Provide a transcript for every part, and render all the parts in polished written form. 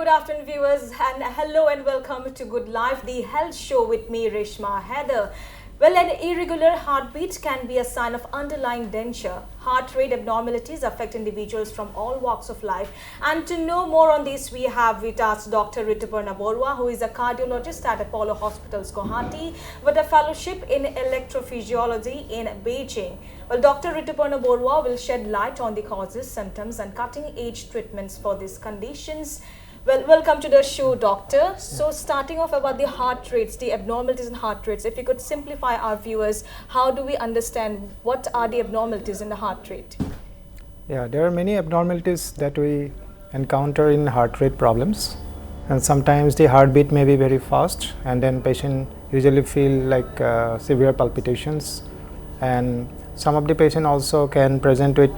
Good afternoon, viewers, and hello and welcome to Good Life, the health show with me, 𝗔𝗫𝗻𝗃. Well, an irregular heartbeat can be a sign of underlying danger. Heart rate abnormalities affect individuals from all walks of life. And to know more on this, we have with us Dr. Rituparna Baruah, who is a cardiologist at Apollo Hospitals, Guwahati, with a fellowship in electrophysiology in Beijing. Well, Dr. Rituparna Baruah will shed light on the causes, symptoms, and cutting-edge treatments for these conditions. Well, welcome to the show, doctor. So starting off about the heart rates, the abnormalities in heart rates, if you could simplify our viewers, how do we understand what are the abnormalities in the heart rate? Yeah, there are many abnormalities that we encounter in heart rate problems, and sometimes the heartbeat may be very fast, and then patient usually feel like severe palpitations, and some of the patient also can present with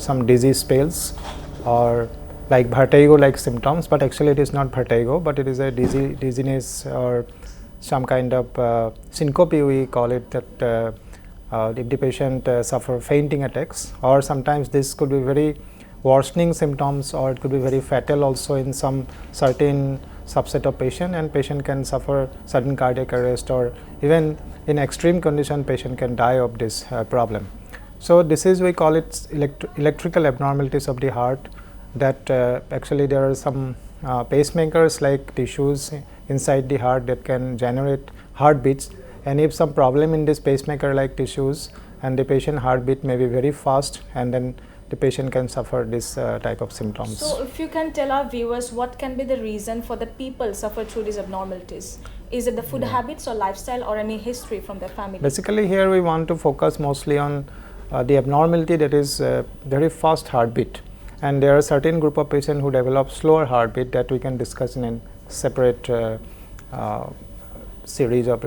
some dizzy spells or like vertigo-like symptoms, but actually it is not vertigo, but it is a dizziness or some kind of syncope, we call it, that if the patient suffer fainting attacks, or sometimes this could be very worsening symptoms, or it could be very fatal also in some certain subset of patient, and patient can suffer sudden cardiac arrest, or even in extreme condition patient can die of this problem. So this is, we call it electrical abnormalities of the heart, that actually there are some pacemakers like tissues inside the heart that can generate heartbeats, and if some problem in this pacemaker like tissues, and the patient heartbeat may be very fast, and then the patient can suffer this type of symptoms. So if you can tell our viewers what can be the reason for the people suffer through these abnormalities? Is it the food habits or lifestyle or any history from their family? Basically here we want to focus mostly on the abnormality that is very fast heartbeat. And there are certain group of patients who develop slower heartbeat that we can discuss in a separate series of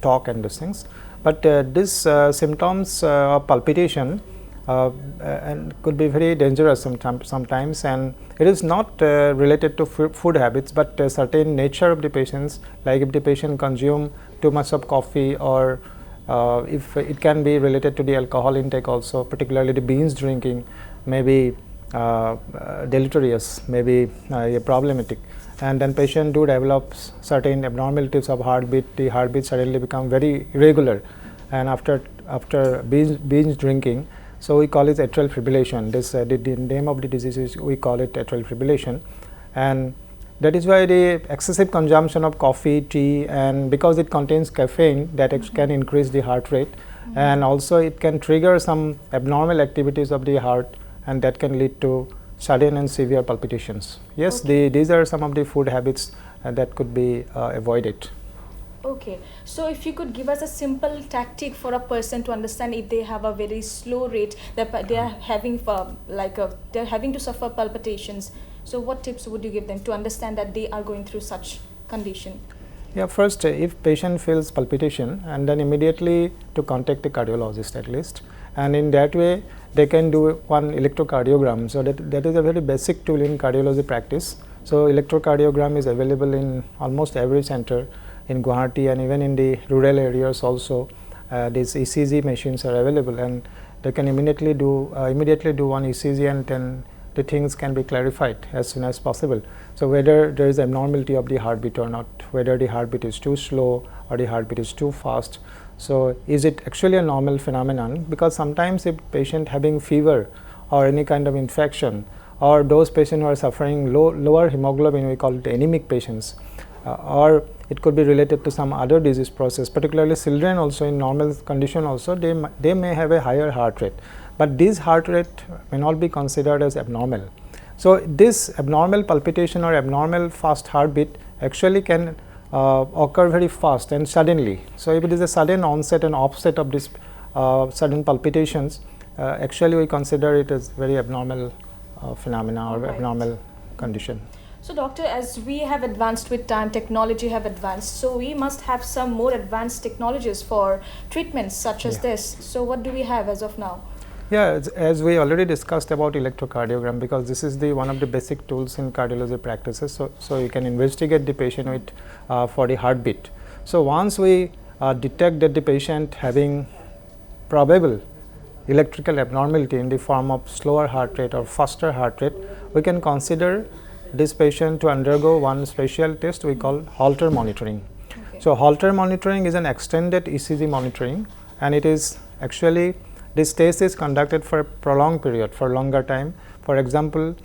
talk and these things. But these symptoms of palpitation and could be very dangerous sometimes, and it is not related to food habits, but certain nature of the patients, like if the patient consume too much of coffee, or if it can be related to the alcohol intake also, particularly the beans drinking may be deleterious, may be problematic, and then patient do develop certain abnormalities of heartbeat. The heartbeat suddenly become very irregular, and after beans drinking, so we call it atrial fibrillation. This the name of the disease is, we call it atrial fibrillation, and that is why the excessive consumption of coffee, tea, and because it contains caffeine, that can increase the heart rate, and also it can trigger some abnormal activities of the heart, and that can lead to sudden and severe palpitations. Yes, these are some of the food habits that could be avoided. Okay, so if you could give us a simple tactic for a person to understand if they have a very slow rate, that they are having they're having to suffer palpitations. So what tips would you give them to understand that they are going through such condition? Yeah, first if patient feels palpitation, and then immediately to contact a cardiologist at least, and in that way they can do one electrocardiogram. So that is a very basic tool in cardiology practice. So electrocardiogram is available in almost every center in Guwahati, and even in the rural areas also these ECG machines are available, and they can immediately do one ECG, and then the things can be clarified as soon as possible. So whether there is abnormality of the heartbeat or not, whether the heartbeat is too slow or the heartbeat is too fast. So is it actually a normal phenomenon? Because sometimes if patient having fever or any kind of infection, or those patients who are suffering lower hemoglobin, we call it anemic patients, or it could be related to some other disease process, particularly children also in normal condition also, they may have a higher heart rate, but this heart rate may not be considered as abnormal. So this abnormal palpitation or abnormal fast heartbeat actually can occur very fast and suddenly. So if it is a sudden onset and offset of this sudden palpitations, actually we consider it as very abnormal phenomena or abnormal condition. So doctor, as we have advanced with time, technology have advanced, so we must have some more advanced technologies for treatments such as this. So what do we have as of now? Yeah, as we already discussed about electrocardiogram, because this is the one of the basic tools in cardiology practices. So you can investigate the patient with for the heartbeat. So once we detect that the patient having probable electrical abnormality in the form of slower heart rate or faster heart rate, we can consider this patient to undergo one special test we call Holter monitoring. Okay. So, Holter monitoring is an extended ECG monitoring, and it is actually this test is conducted for a prolonged period, for longer time. For example,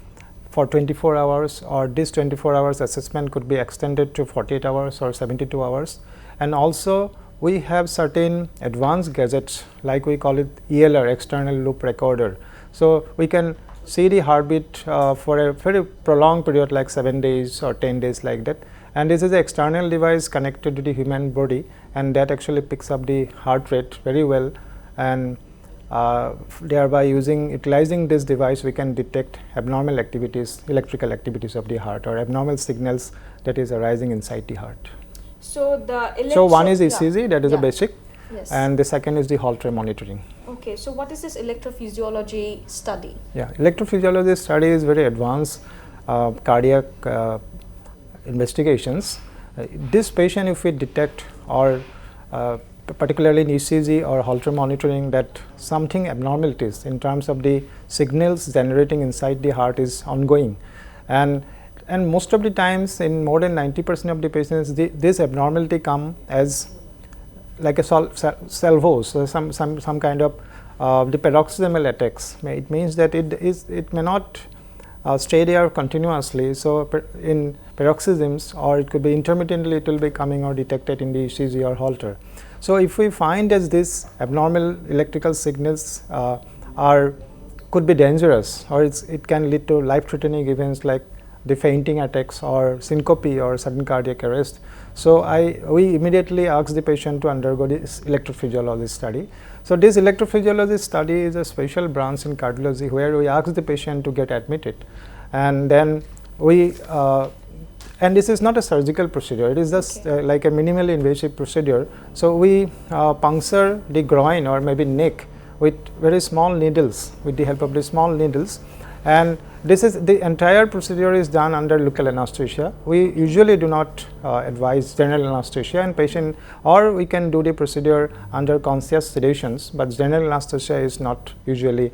for 24 hours, or this 24 hours assessment could be extended to 48 hours or 72 hours. And also we have certain advanced gadgets, like we call it ELR, external loop recorder. So, we can see the heartbeat for a very prolonged period, like 7 days or 10 days, like that. And this is an external device connected to the human body, and that actually picks up the heart rate very well, and thereby utilizing this device we can detect abnormal activities, electrical activities of the heart, or abnormal signals that is arising inside the heart. So, one is ECG, that is a basic, yes, and the second is the Holter monitoring. Okay, so what is this electrophysiology study? Yeah, electrophysiology study is very advanced cardiac investigations. This patient, if we detect, or particularly in ECG or Holter monitoring, that something abnormalities in terms of the signals generating inside the heart is ongoing, and most of the times, in more than 90% of the patients, this abnormality come as like a salvos, so some kind of the paroxysmal attacks. It means that it may not stay there continuously. So, in paroxysms, or it could be intermittently, it will be coming or detected in the ECG or Holter. So, if we find as this abnormal electrical signals could be dangerous, or it can lead to life-threatening events like the fainting attacks or syncope or sudden cardiac arrest. So, we immediately ask the patient to undergo this electrophysiology study. So, this electrophysiology study is a special branch in cardiology where we ask the patient to get admitted, and then we and this is not a surgical procedure, it is just like a minimally invasive procedure. So, we puncture the groin or maybe neck with very small needles, with the help of the small needles, and this is the entire procedure is done under local anesthesia. We usually do not advise general anesthesia in patient, or we can do the procedure under conscious sedations, but general anesthesia is not usually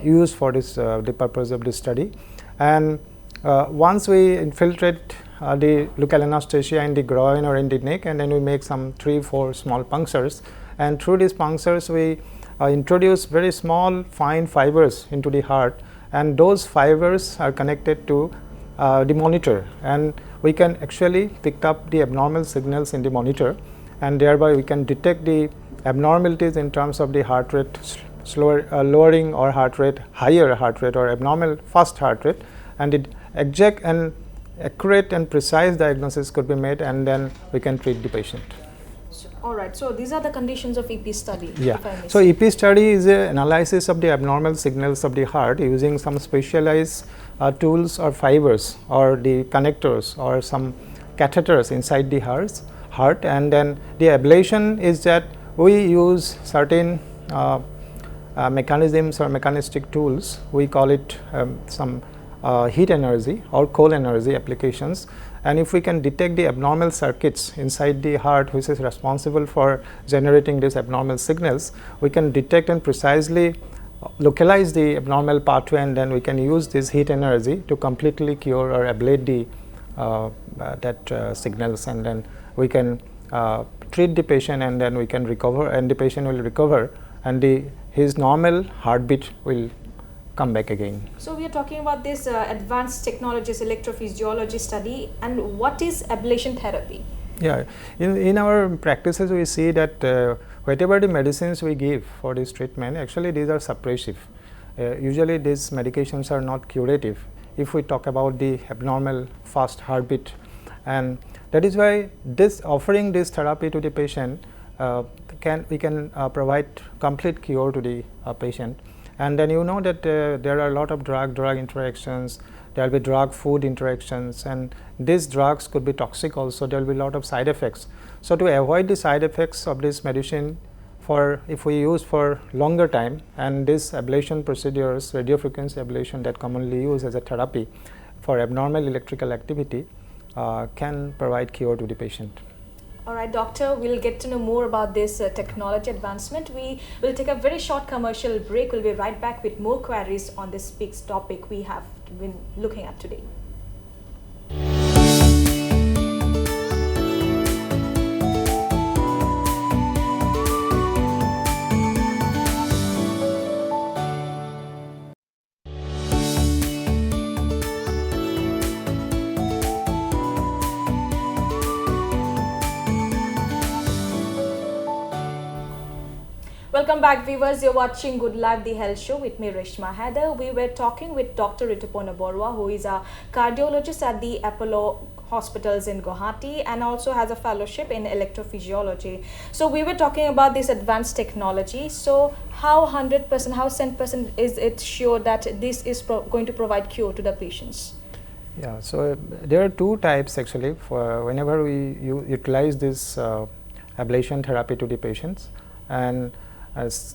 used for this the purpose of this study. And once we infiltrate the local anesthesia in the groin or in the neck, and then we make some 3-4 small punctures, and through these punctures we introduce very small fine fibers into the heart, and those fibers are connected to the monitor, and we can actually pick up the abnormal signals in the monitor, and thereby we can detect the abnormalities in terms of the heart rate lowering, or heart rate higher heart rate, or abnormal fast heart rate, and the exact and accurate and precise diagnosis could be made, and then we can treat the patient. All right. So, these are the conditions of EP study. Yeah. So, EP study is an analysis of the abnormal signals of the heart using some specialized tools or fibers, or the connectors, or some catheters inside the heart, and then the ablation is that we use certain mechanisms or mechanistic tools. We call it some heat energy or cold energy applications, and if we can detect the abnormal circuits inside the heart which is responsible for generating these abnormal signals, we can detect and precisely localize the abnormal pathway, and then we can use this heat energy to completely cure or ablate the signals, and then we can treat the patient, and then we can recover, and the patient will recover, and his normal heartbeat will come back again. So, we are talking about this advanced technologies electrophysiology study, and what is ablation therapy? Yeah, in our practices we see that whatever the medicines we give for this treatment, actually these are suppressive. Usually these medications are not curative if we talk about the abnormal fast heartbeat, and that is why offering this therapy to the patient we can provide complete cure to the patient. And then you know that there are a lot of drug interactions, there will be drug food interactions, and these drugs could be toxic also, there will be a lot of side effects. So, to avoid the side effects of this medicine, if we use for longer time, and this ablation procedures, radiofrequency ablation that commonly used as a therapy for abnormal electrical activity can provide cure to the patient. All right, doctor, we'll get to know more about this technology advancement. We will take a very short commercial break. We'll be right back with more queries on this big topic we have been looking at today. Welcome back, viewers. You're watching Good Life, the Health Show with me, 𝗏𝗏. We were talking with Dr. Rituparna Baruah, who is a cardiologist at the Apollo hospitals in Guwahati and also has a fellowship in electrophysiology. So we were talking about this advanced technology. So how 100%, how 100% is it sure that this is going to provide cure to the patients? Yeah, so there are two types actually for whenever we utilize this ablation therapy to the patients, and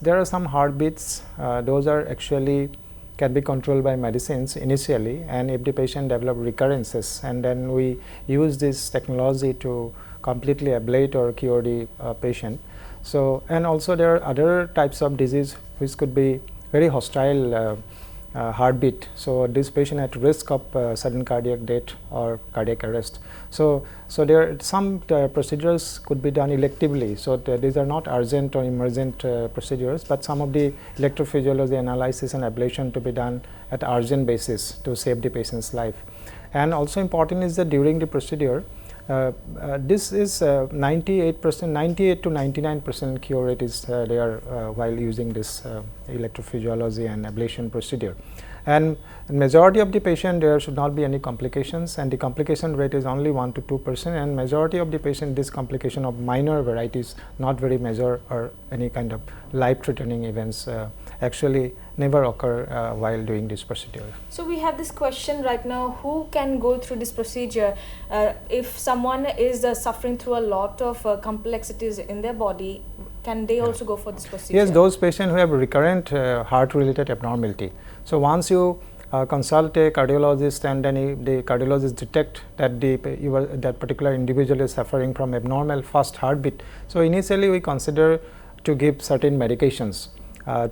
there are some heartbeats, those are actually can be controlled by medicines initially, and if the patient develop recurrences, and then we use this technology to completely ablate or cure the patient. So, and also there are other types of disease which could be very hostile heartbeat. So, this patient at risk of sudden cardiac death or cardiac arrest. So there are some procedures could be done electively. So these are not urgent or emergent procedures, but some of the electrophysiology analysis and ablation to be done at urgent basis to save the patient's life. And also important is that during the procedure, this is 98% to 99% cure rate is there while using this electrophysiology and ablation procedure. And majority of the patient there should not be any complications, and the complication rate is only 1 to 2%, and majority of the patient this complication of minor varieties, not very major or any kind of life threatening events actually never occur while doing this procedure. So we have this question right now, who can go through this procedure? If someone is suffering through a lot of complexities in their body, can they also go for this procedure? Yes, those patients who have recurrent heart related abnormality. So once you consult a cardiologist, and then the cardiologist detect that that particular individual is suffering from abnormal fast heartbeat. So initially we consider to give certain medications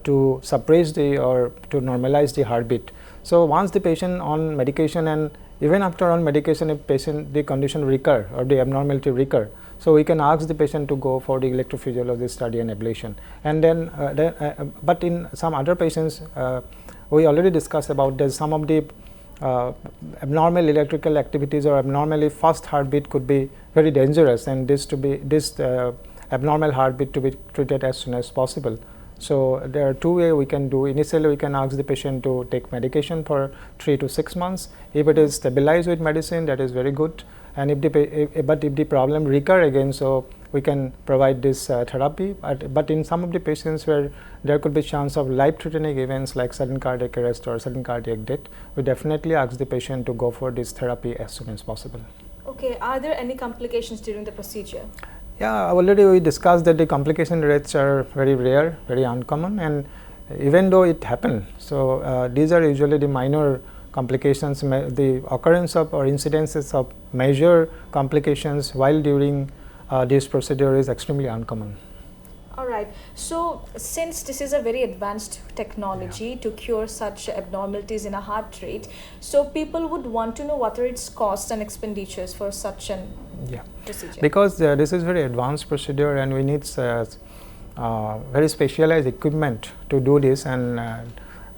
to suppress or to normalize the heartbeat. So once the patient on medication, and even after on medication, if the condition recur or the abnormality recur, so we can ask the patient to go for the electrophysiology study and ablation. And then, but in some other patients, we already discussed about that some of the abnormal electrical activities or abnormally fast heartbeat could be very dangerous, and this abnormal heartbeat to be treated as soon as possible. So there are two ways we can do. Initially we can ask the patient to take medication for 3 to 6 months. If it is stabilized with medicine, that is very good. And if the problem recur again, so we can provide this therapy. But in some of the patients where there could be chance of life-threatening events like sudden cardiac arrest or sudden cardiac death, we definitely ask the patient to go for this therapy as soon as possible. Okay, are there any complications during the procedure? Yeah, already we discussed that the complication rates are very rare, very uncommon, and even though it happened, so these are usually the minor complications. The occurrence of or incidences of major complications while during this procedure is extremely uncommon. All right. So since this is a very advanced technology to cure such abnormalities in a heart rate, so people would want to know what are its costs and expenditures for such an procedure. Because this is very advanced procedure, and we need very specialized equipment to do this, and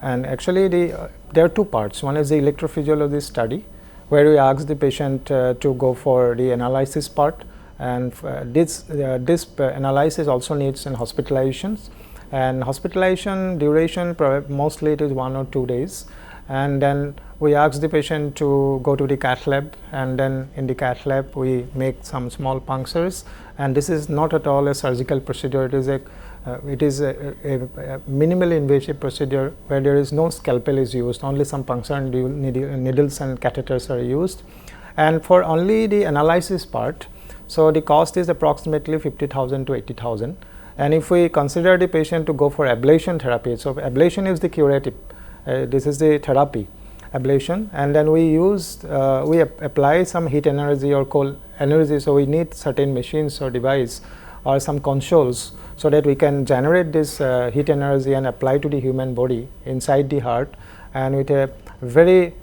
actually there are two parts. One is the electrophysiology study, where we ask the patient to go for the analysis part, and this analysis also needs hospitalizations, and hospitalization duration mostly it is 1 or 2 days, and then we ask the patient to go to the cath lab, and then in the cath lab we make some small punctures, and this is not at all a surgical procedure. It is a minimally invasive procedure where there is no scalpel is used, only some puncture needles and catheters are used. And for only the analysis part, so the cost is approximately 50,000 to 80,000. And if we consider the patient to go for ablation therapy, so ablation is the curative, this is the therapy, ablation, and then we apply some heat energy or cold energy. So we need certain machines or device or some consoles so that we can generate this heat energy and apply to the human body inside the heart, and with a very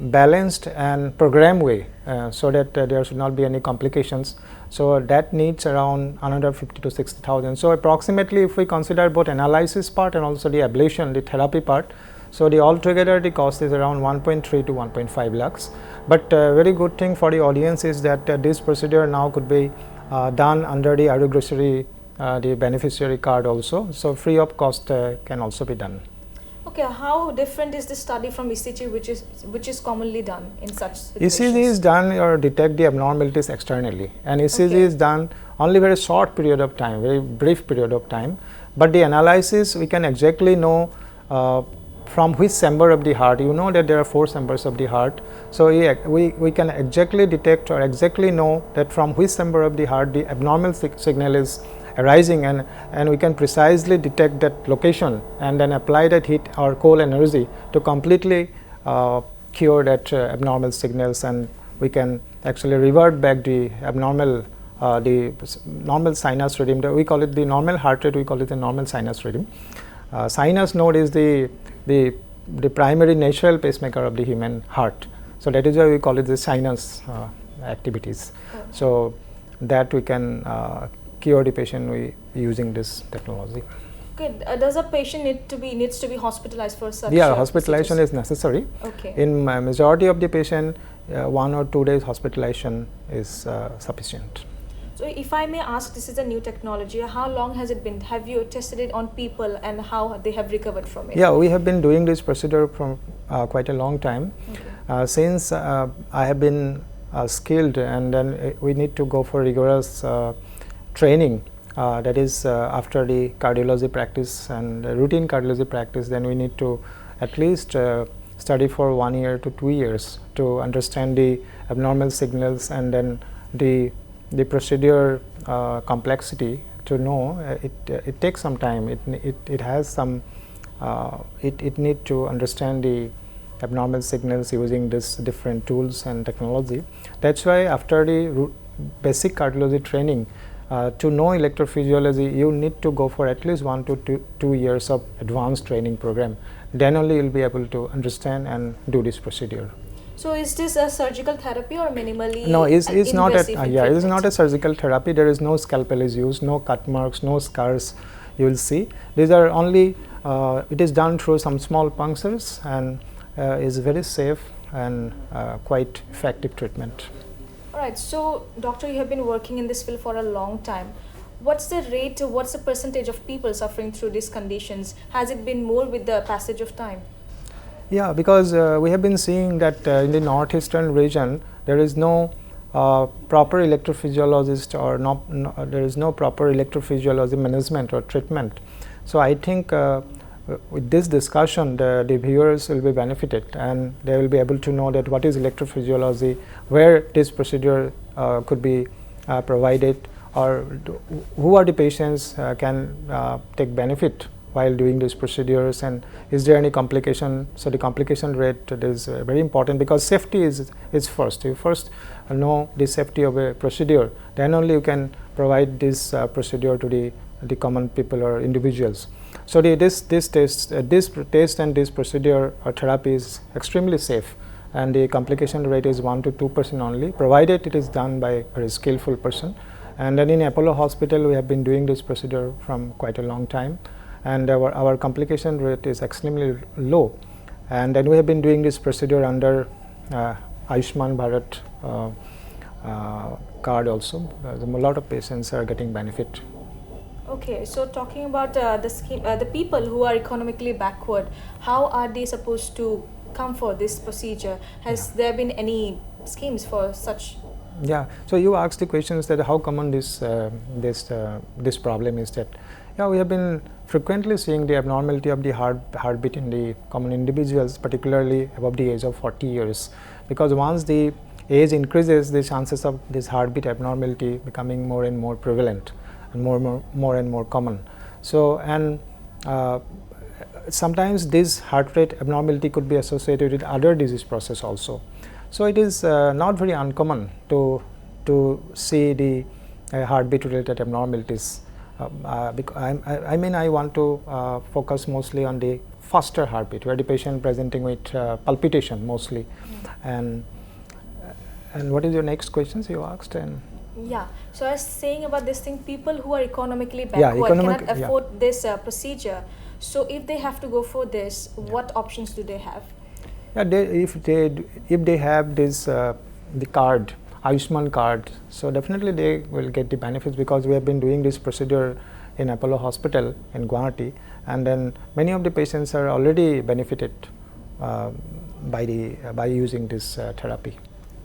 balanced and programmed way, so that there should not be any complications. So that needs around another 50 to 60,000. So approximately, if we consider both analysis part and also the ablation, the therapy part, so altogether the cost is around 1.3 to 1.5 lakhs. But very good thing for the audience is that this procedure now could be done under the 𝗟𝗏𝗄𝑺 the beneficiary card also. So free of cost can also be done. Okay, how different is this study from 𝗚CG, which is commonly done in such situations? 𝗚CG is done or detect the abnormalities externally, and 𝗚CG is done only very short period of time, very brief period of time. But the analysis, we can exactly know from which chamber of the heart. You know that there are 4 chambers of the heart. So we can exactly detect or exactly know that from which chamber of the heart the abnormal signal is arising, and we can precisely detect that location and then apply that heat or cold energy to completely cure that abnormal signals, and we can actually revert back the abnormal the normal sinus rhythm. We call it the normal heart rate, we call it the normal sinus rhythm. Sinus node is the primary natural pacemaker of the human heart. So that is why we call it the sinus activities. So that we can cure the patient using this technology. Okay. Does a patient needs to be hospitalized for such? Yeah, hospitalization is necessary. Okay. In majority of the patient, 1 or 2 days hospitalization is sufficient. So if I may ask, this is a new technology. How long has it been? Have you tested it on people and how they have recovered from it? Yeah, we have been doing this procedure from quite a long time. Okay. Since I have been skilled, and then we need to go for rigorous training. That is after the cardiology practice and routine cardiology practice, then we need to at least study for 1 year to 2 years to understand the abnormal signals, and then the procedure complexity to know. It takes some time. It has some it need to understand the abnormal signals using this different tools and technology. That's why after the basic cardiology training, to know electrophysiology, you need to go for at least 1 to 2 years of advanced training program. Then only you'll be able to understand and do this procedure. So is this a surgical therapy or minimally? No, it's not a it is not a surgical therapy. There is no scalpel is used, no cut marks, no scars you will see. These are only it is done through some small punctures, and is very safe and quite effective treatment. Alright, so doctor, you have been working in this field for a long time. What's the rate, what's the percentage of people suffering through these conditions? Has it been more with the passage of time? Yeah, because we have been seeing that in the northeastern region there is no proper electrophysiologist, or there is no proper electrophysiology management or treatment. So I think with this discussion the viewers will be benefited, and they will be able to know that what is electrophysiology, where this procedure could be provided, or who are the patients can take benefit while doing these procedures, and is there any complication. So the complication rate is very important, because safety is first. You first know the safety of a procedure, then only you can provide this procedure to the common people or individuals. So this test and this procedure or therapy is extremely safe, and the complication rate is 1 to 2% only, provided it is done by a very skillful person. And then in Apollo Hospital we have been doing this procedure from quite a long time, and our complication rate is extremely low. And then we have been doing this procedure under Ayushman Bharat card also. A lot of patients are getting benefit. Okay, so talking about the scheme, the people who are economically backward, how are they supposed to come for this procedure? Has there been any schemes for such? Yeah, so you asked the questions that how common this problem is. That we have been frequently seeing the abnormality of the heartbeat in the common individuals, particularly above the age of 40 years, because once the age increases, the chances of this heartbeat abnormality becoming more and more prevalent and more and more common. So, and sometimes this heart rate abnormality could be associated with other disease process also. So it is not very uncommon to see the heartbeat related abnormalities. I want to focus mostly on the faster heartbeat, where the patient presenting with palpitation mostly. And what is your next questions you asked? And yeah, so I was saying about this thing, people who are economically backward cannot afford this procedure. So if they have to go for this, what options do they have? Yeah, if they have this the card Ayushman card. So definitely they will get the benefits, because we have been doing this procedure in Apollo Hospital in Guwahati, and then many of the patients are already benefited by using this therapy.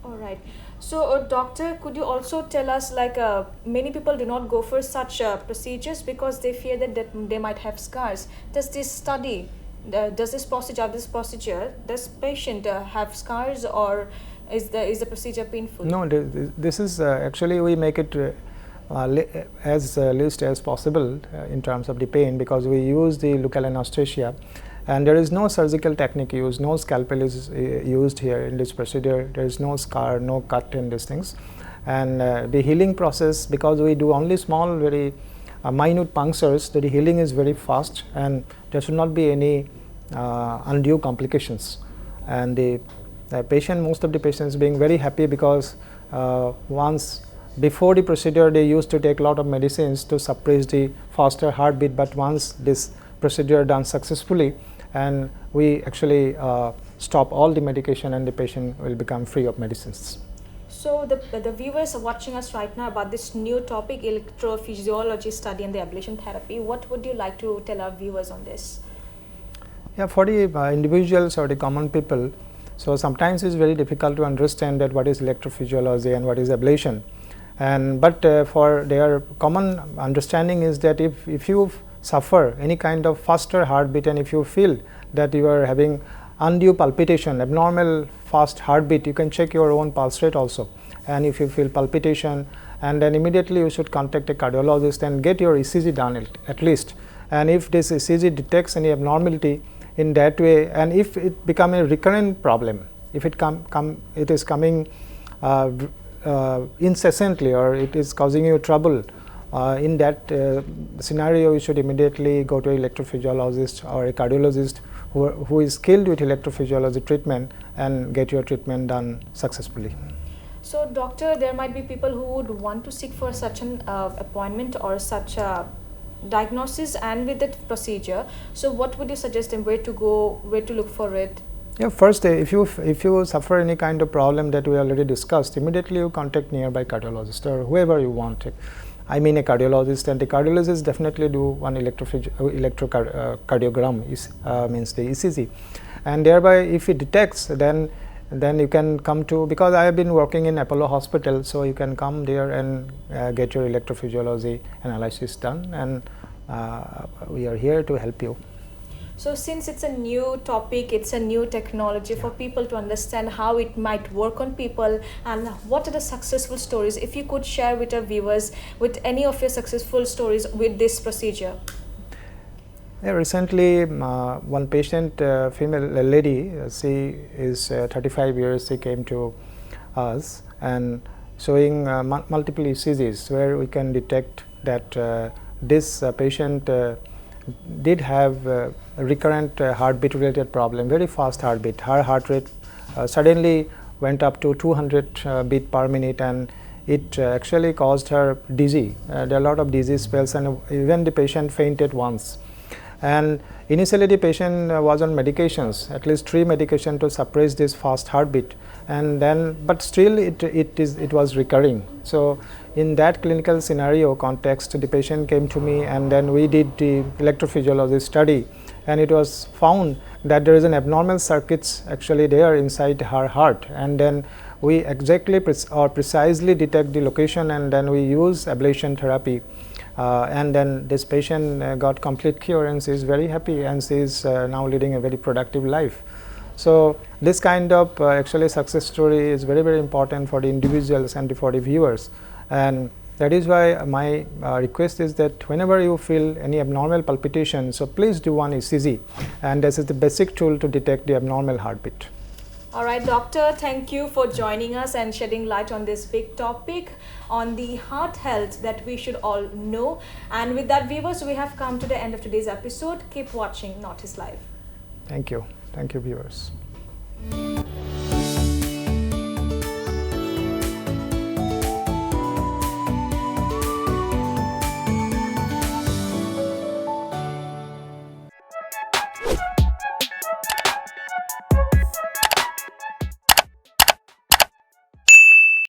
All right. So, doctor, could you also tell us, like, many people do not go for such procedures because they fear that they might have scars. Does this study, does this procedure, does patient have scars, or is the procedure painful? No, this is actually we make it as least as possible in terms of the pain, because we use the local anesthesia. And there is no surgical technique used, no scalpel is used here in this procedure. There is no scar, no cut in these things. And the healing process, because we do only small, very minute punctures, the healing is very fast, and there should not be any undue complications. And the patient, most of the patients being very happy, because once before the procedure they used to take a lot of medicines to suppress the faster heartbeat, but once this procedure done successfully, and we actually stop all the medication, and the patient will become free of medicines. So the viewers are watching us right now about this new topic, electrophysiology study and the ablation therapy. What would you like to tell our viewers on this? Yeah, for the individuals or the common people, so sometimes it's very difficult to understand that what is electrophysiology and what is ablation. But for their common understanding is that if you suffer any kind of faster heartbeat, and if you feel that you are having undue palpitation, abnormal fast heartbeat, you can check your own pulse rate also. And if you feel palpitation, and then immediately you should contact a cardiologist and get your ECG done at least. And if this ECG detects any abnormality in that way, and if it become a recurrent problem, if it is coming incessantly, or it is causing you trouble, in that scenario, you should immediately go to an electrophysiologist or a cardiologist who is skilled with electrophysiology treatment, and get your treatment done successfully. So, doctor, there might be people who would want to seek for such an appointment or such a diagnosis and with that procedure. So, what would you suggest them, where to go, where to look for it? Yeah, first, if you suffer any kind of problem that we already discussed, immediately you contact nearby cardiologist or whoever you want. I mean a cardiologist, and the cardiologist definitely do one electrocardiogram, means the ECG, and thereby if it detects, then you can come to, because I have been working in Apollo Hospital, so you can come there and get your electrophysiology analysis done, and we are here to help you. So since it's a new topic, it's a new technology for people to understand how it might work on people, and what are the successful stories, if you could share with our viewers with any of your successful stories with this procedure. Yeah, recently one patient, female lady, she is 35 years, she came to us and showing multiple ECGs where we can detect that this patient did have a recurrent heartbeat related problem, very fast heartbeat. Her heart rate suddenly went up to 200 beat per minute, and it actually caused her dizzy. There are a lot of dizzy spells, and even the patient fainted once. And initially the patient was on medications, at least 3 medications to suppress this fast heartbeat, and then but still it was recurring. So in that clinical scenario context, the patient came to me, and then we did the electrophysiology study, and it was found that there is an abnormal circuits actually there inside her heart, and then we exactly precisely detect the location, and then we use ablation therapy. And then this patient got complete cure, and she is very happy, and she is now leading a very productive life. So this kind of actually success story is very, very important for the individuals and for the viewers, and that is why my request is that whenever you feel any abnormal palpitation, so please do one ECG, and this is the basic tool to detect the abnormal heartbeat. All right, doctor, thank you for joining us and shedding light on this big topic on the heart health that we should all know. And with that, viewers, we have come to the end of today's episode. Keep watching 𝗏𝗏𝘃 Live. Thank you, viewers.